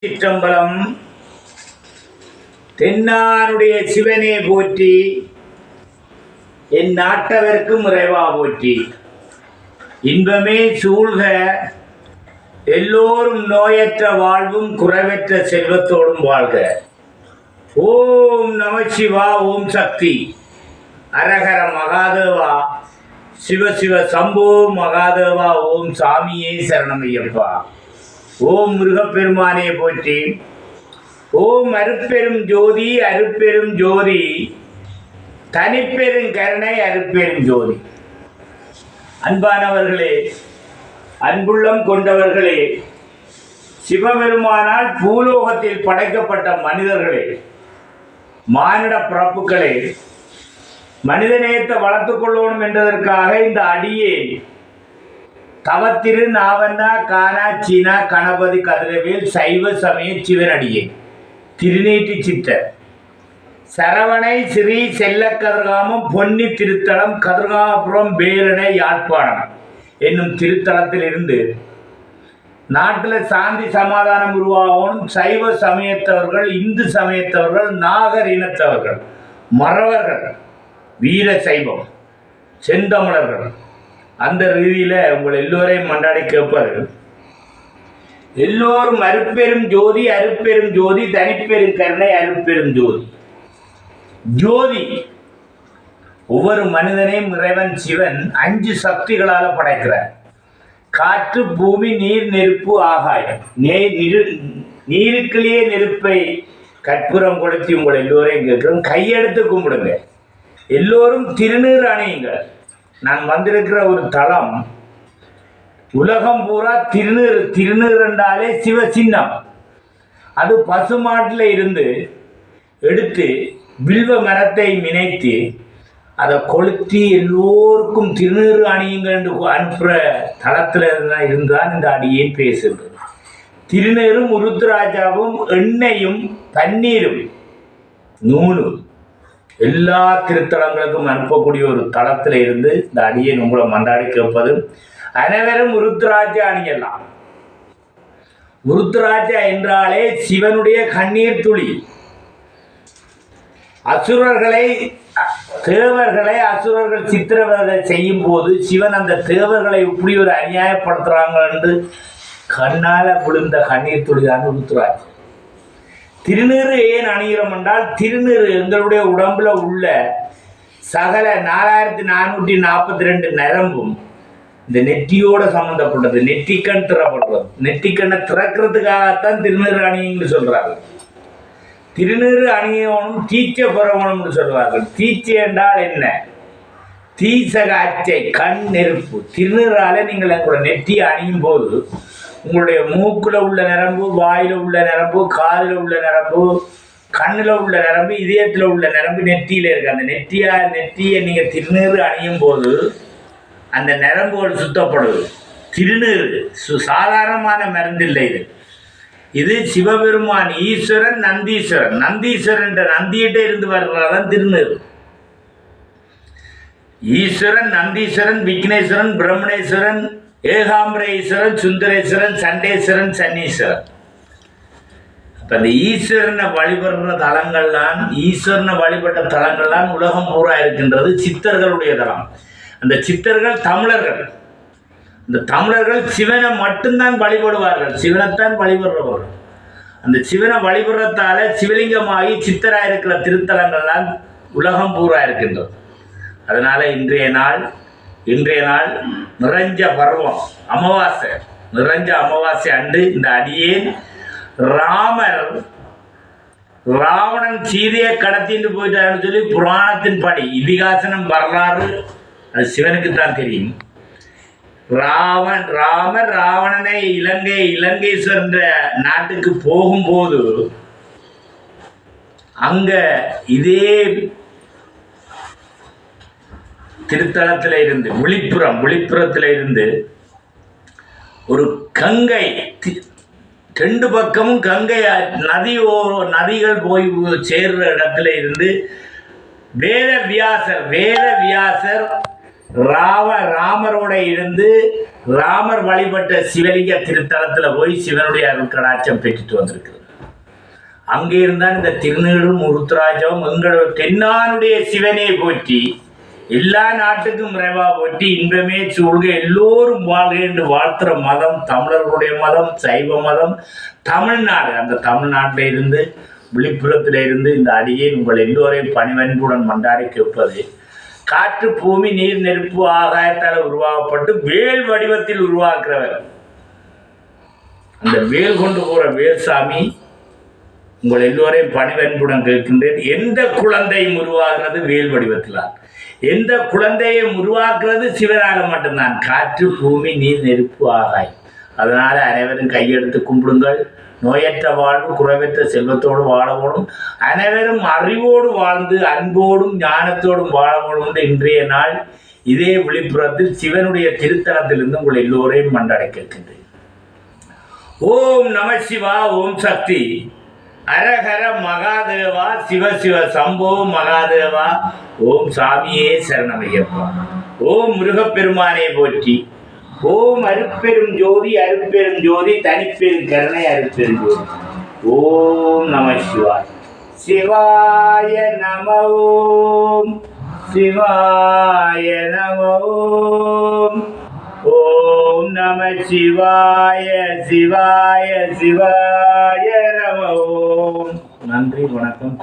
சிற்றம்பலம். தென்னாருடைய சிவனே போற்றி, என் நாட்டவர்க்கும் இறைவா போற்றி. இன்பமே சூழ்க, எல்லோரும் நோயற்ற வாழ்வும் குறைவற்ற செல்வத்தோடும் வாழ்க. ஓம் நமசிவா, ஓம் சக்தி, அரஹர மகாதேவா, சிவ சிவ சம்போ மகாதேவா, ஓம் சாமியே சரணமையப்பா. ஓம் முருகப்பெருமானே போற்றி. ஓம் அருட்பெரும் ஜோதி, அருட்பெரும் ஜோதி, தனிப்பெரும் கருணை, அருட்பெரும் ஜோதி. அன்பானவர்களே, அன்புள்ளம் கொண்டவர்களே, சிவபெருமானால் பூலோகத்தில் படைக்கப்பட்ட மனிதர்களே, மானிட பிறப்புகளே, மனிதநேயத்தை வளர்த்துக் கொள்ளணும் என்பதற்காக இந்த அடியே தவத்திரு நாவண்ணா கானா சீனா கணபதி கதிரவேல் சைவ சமய சிவனடியே திருநீட்டி சித்தர் சரவணை ஸ்ரீ செல்ல கதிர்காமம் பொன்னி திருத்தலம் கதிர்காமபுரம் பேரணை யாழ்ப்பாணம் என்னும் திருத்தலத்தில் இருந்து நாட்டில் சாந்தி சமாதானம் உருவாகணும். சைவ சமயத்தவர்கள், இந்து சமயத்தவர்கள், நாகர் இனத்தவர்கள், மறவர்கள், வீர சைவம், செந்தமிழர்கள், அந்த ரீதியில் உங்கள் எல்லோரையும் மன்றாடி கேட்பார்கள். எல்லோரும் அருட்பெரும் ஜோதி, அருட்பெரும் ஜோதி, தனிப்பெரும் கருணை, அருட்பெரும் ஜோதி. ஜோதி ஒவ்வொரு மனிதனையும் இறைவன் சிவன் 5 சக்திகளால் படைக்கிறார். காற்று, பூமி, நீர், நெருப்பு, ஆகாயம். நீருக்குள்ளேயே நெருப்பை கற்பூரம் கொளுத்தி உங்கள் எல்லோரையும் கேட்கிறோம். கையெடுத்து கும்பிடுங்க. எல்லோரும் திருநீர் அணியுங்கள். நான் வந்திருக்கிற ஒரு தலம், உலகம் பூரா திருநீர். திருநீர் என்றாலே சிவ சின்னம். அது பசுமாட்டில் இருந்து எடுத்து வில்வ மரத்தை மினைத்து அதை கொளுத்தி எல்லோருக்கும் திருநீர் அணியுங்கள் என்று அனுப்புகிற தளத்தில் இருந்தான் இந்த அடியே பேசுகிறது. திருநீரும் உருத்ராஜாவும் எண்ணெயும் பன்னீரும் நூலும் எல்லா திருத்தலங்களுக்கும் அனுப்பக்கூடிய ஒரு தளத்தில் இருந்து இந்த அடியை உங்களை மன்றாடி கேட்பது. அனைவரும் உருத்ராஜா அணியலாம். உருத்ராஜா என்றாலே சிவனுடைய கண்ணீர் துளி. தேவர்களை அசுரர்கள் சித்திரவதை செய்யும் போது சிவன் அந்த தேவர்களை இப்படி ஒரு அநியாயப்படுத்துறாங்க என்று கண்ணால விழுந்த கண்ணீர் துளிதான் உருத்ராஜா. திருநீறு ஏன் அணிகிறோம் என்றால், திருநீறு எங்களுடைய உடம்புல உள்ள சகல 4442 நரம்பும் இந்த நெற்றியோட சம்பந்தப்பட்டது. நெற்றிக்கண் திறப்படுறது. நெற்றிக்கண்ணை திறக்கிறதுக்காகத்தான் திருநீறு அணியுங்கன்னு சொல்றாங்க. திருநீறு அணியவனும் தீச்சை பெறவனும்னு சொல்வார்கள். தீச்சை என்றால் என்ன? தீசக அச்சை, கண் நெருப்பு. திருநீறால நீங்கள் எங்களோட நெற்றியை அணியும் போது உங்களுடைய மூக்கில் உள்ள நரம்பு, வாயில் உள்ள நரம்பு, காதில் உள்ள நரம்பு, கண்ணில் உள்ள நரம்பு, இதயத்தில் உள்ள நரம்பு நெற்றியில் இருக்கு. அந்த நெற்றியை நீங்கள் திருநீறு அணியும் போது அந்த நரம்புகள் சுத்தப்படுது. திருநீறு சாதாரணமான மருந்தில்லை. இது சிவபெருமான், ஈஸ்வரன், நந்தீஸ்வரன். நந்தீஸ்வரன் நந்தியிட்ட இருந்து வர்றதான் திருநீறு. ஈஸ்வரன், நந்தீஸ்வரன், விக்னேஸ்வரன், பிரம்மணேஸ்வரன், ஏகாம்பரேஸ்வரன், சுந்தரேஸ்வரன், சண்டேஸ்வரன், சன்னீஸ்வரன். அப்ப இந்த ஈஸ்வரனை வழிபடுற தலங்கள்லாம், ஈஸ்வரனை வழிபட்ட தலங்கள்லாம் உலகம் பூரா இருக்கின்றது. சித்தர்களுடைய தலம். அந்த சித்தர்கள் தமிழர்கள். இந்த தமிழர்கள் சிவனை மட்டும்தான் வழிபடுவார்கள். சிவனைத்தான் வழிபடுறவர்கள். அந்த சிவனை வழிபடுறதால சிவலிங்கமாகி சித்தராக இருக்கிற திருத்தலங்கள்லாம் உலகம் பூரா இருக்கின்றது. அதனால இன்றைய நாள் நிறைஞ்ச பருவம், அமாவாசை, நிறைஞ்ச அமாவாசை அன்று இந்த அடியே ராவணன் சீதையை கடத்திட்டு போயிட்டாருன்னு சொல்லி புராணத்தின் படி, இதிகாசனம், வரலாறு அது சிவனுக்கு தான் தெரியும். ராவணனை இலங்கேஸ்வரன்ற நாட்டுக்கு போகும்போது அங்க இதே திருத்தலத்தில் இருந்து விழிப்புறத்தில் இருந்து ஒரு கங்கை, 2 பக்கமும் கங்கை நதிகள் போய் சேர்ற இடத்துல இருந்து வேதவியாசர் ராமரோட இருந்து ராமர் வழிபட்ட சிவலிங்க திருத்தலத்தில் போய் சிவனுடைய அருட்கடாட்சம் பெற்றுட்டு வந்திருக்கு. அங்கே இருந்தால் இந்த திருநீரும் உருத்ராஜம் எங்களோட தென்னானுடைய சிவனே போற்றி எல்லா நாட்டுக்கும் நிறைவா போற்றி இன்பமே சூழ்க எல்லோரும் வாழ்க என்று வாழ்த்துற மதம் தமிழர்களுடைய மதம், சைவ மதம். தமிழ்நாடு, அந்த தமிழ்நாட்டில இருந்து விழுப்புரத்தில இருந்து இந்த அடியை உங்கள் எல்லோரையும் பணிவன்புடன் மண்டாடி கேட்பது, காற்று பூமி நீர் நெருப்பு ஆகாயத்தால் உருவாக்கப்பட்டு வேல் வடிவத்தில் உருவாக்குறவர் அந்த வேல் கொண்டு போற வேல்சாமி உங்கள் எல்லோரையும் பணிவன்புடன் கேட்கின்றேன். எந்த குழந்தையும் உருவாகிறது வேல் வடிவத்திலான். எந்த குழந்தையும் உருவாக்குறது சிவனால மட்டும்தான். காற்று பூமி நீர் நெருப்பு ஆகாய். அதனால அனைவரும் கையெடுத்து கும்பிடுங்கள். நோயற்ற வாழ்வு குறைவற்ற செல்வத்தோடு வாழவோடும் அனைவரும் அறிவோடு வாழ்ந்து அன்போடும் ஞானத்தோடும் வாழவோடும் இன்றைய நாள் இதே விழுப்புரத்தில் சிவனுடைய திருத்தலத்திலிருந்து உங்கள் எல்லோரையும் மண்டடைக்கின்றேன். ஓம் நம சிவா, ஓம் சக்தி, அரஹர மகாதேவா, சிவ சிவ சம்போ மகாதேவா, ஓம் சாமியே சரணமையப்பா, ஓம் முருகப்பெருமானே போற்றி, ஓம் அருட்பெரும் ஜோதி அருட்பெரும் ஜோதி தனிப்பெரும் கருணை அருட்பெரும் ஜோதி, ஓம் நம சிவாய. சிவாய நம ஓம், சிவாய நம ஓம், ஓம் நம சிவாய, சிவாய சிவாய நம ஓம். நன்றி, வணக்கம்.